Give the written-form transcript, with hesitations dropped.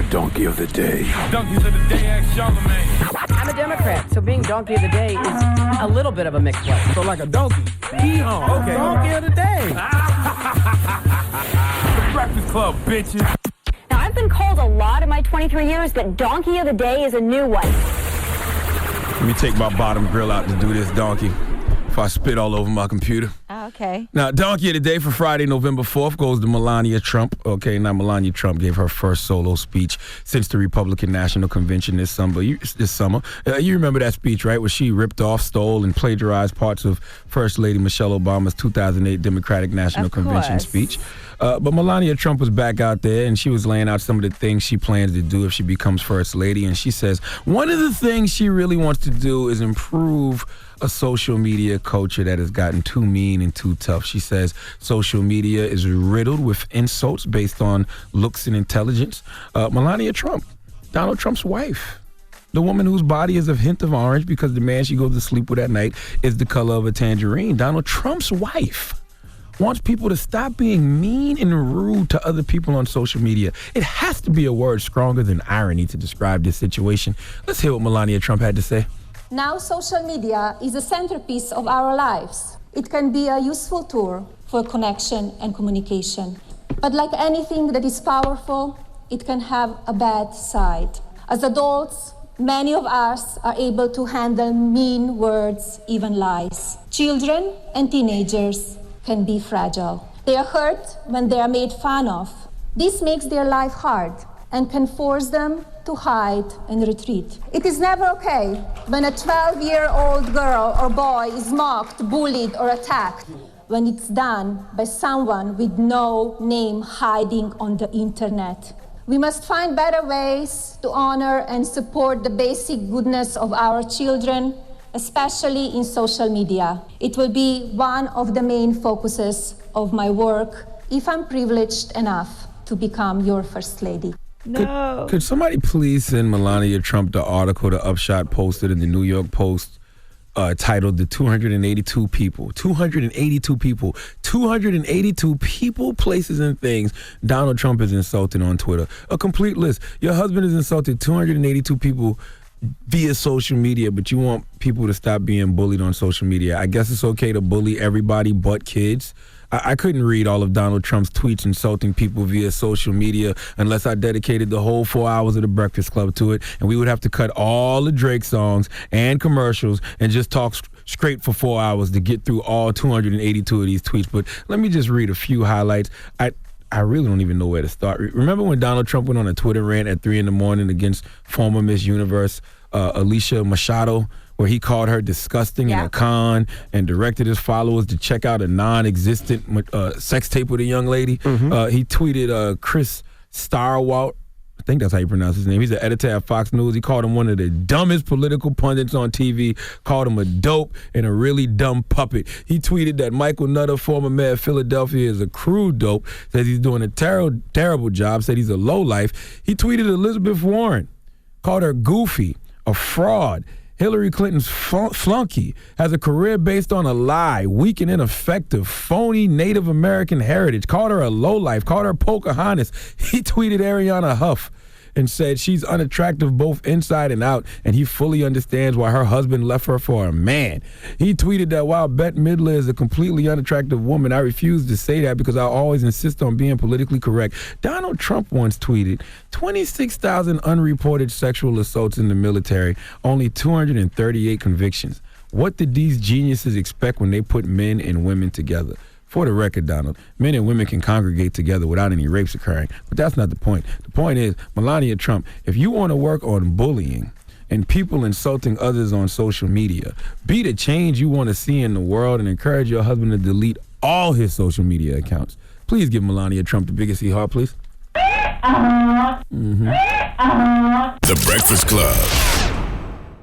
Donkey of the Day. Donkeys of the Day, ask Charlemagne. I'm a Democrat, so being Donkey of the Day is a little bit of a mixed one. So like a donkey. Hee-haw. Okay. Donkey of the Day. The Breakfast Club, bitches. Now, I've been called a lot in my 23 years, but Donkey of the Day is a new one. Let me take my bottom grill out to do this, donkey, if I spit all over my computer. Okay. Now, Donkey of the Day for Friday, November 4th goes to Melania Trump. Okay, now Melania Trump gave her first solo speech since the Republican National Convention this summer. You remember that speech, right, where she ripped off, stole, and plagiarized parts of First Lady Michelle Obama's 2008 Democratic National Convention speech. But Melania Trump was back out there, and she was laying out some of the things she plans to do if she becomes First Lady. And she says one of the things she really wants to do is improve a social media culture that has gotten too mean and too tough. She says social media is riddled with insults based on looks and intelligence. Melania Trump, Donald Trump's wife, the woman whose body is a hint of orange because the man she goes to sleep with at night is the color of a tangerine. Donald Trump's wife wants people to stop being mean and rude to other people on social media. It has to be a word stronger than irony to describe this situation. Let's hear what Melania Trump had to say. Now social media is a centerpiece of our lives. It can be a useful tool for connection and communication. But like anything that is powerful, it can have a bad side. As adults, many of us are able to handle mean words, even lies. Children and teenagers can be fragile. They are hurt when they are made fun of. This makes their life hard and can force them to hide and retreat. It is never okay when a 12-year-old girl or boy is mocked, bullied, or attacked, when it's done by someone with no name hiding on the internet. We must find better ways to honor and support the basic goodness of our children, especially in social media. It will be one of the main focuses of my work if I'm privileged enough to become your First Lady. No. Could somebody please send Melania Trump the article the Upshot posted in the New York Post titled The 282 People, 282 people, places, and things Donald Trump is insulting on Twitter. A complete list. Your husband has insulted 282 people via social media, but you want people to stop being bullied on social media. I guess it's okay to bully everybody but kids. I couldn't read all of Donald Trump's tweets insulting people via social media unless I dedicated the whole 4 hours of the Breakfast Club to it, and we would have to cut all the Drake songs and commercials and just talk straight for 4 hours to get through all 282 of these tweets. But let me just read a few highlights. I really don't even know where to start. Remember when Donald Trump went on a Twitter rant at 3 a.m. against former Miss Universe Alicia Machado, where he called her disgusting and a con and directed his followers to check out a non-existent sex tape with a young lady? He tweeted Chris Starwalt, I think that's how you pronounce his name. He's an editor at Fox News. He called him one of the dumbest political pundits on TV, called him a dope and a really dumb puppet. He tweeted that Michael Nutter, former mayor of Philadelphia, is a crude dope, says he's doing a terrible job, said he's a lowlife. He tweeted Elizabeth Warren, called her goofy, a fraud. Hillary Clinton's flunky has a career based on a lie, weak and ineffective, phony Native American heritage. Called her a lowlife, called her Pocahontas. He tweeted Ariana Huff and said she's unattractive both inside and out, and he fully understands why her husband left her for a man. He tweeted that while Bette Midler is a completely unattractive woman, I refuse to say that because I always insist on being politically correct. Donald Trump once tweeted, 26,000 unreported sexual assaults in the military, only 238 convictions. What did these geniuses expect when they put men and women together? For the record, Donald, men and women can congregate together without any rapes occurring, but that's not the point. The point is, Melania Trump, if you want to work on bullying and people insulting others on social media, be the change you want to see in the world and encourage your husband to delete all his social media accounts. Please give Melania Trump the biggest hee-haw, please. The Breakfast Club.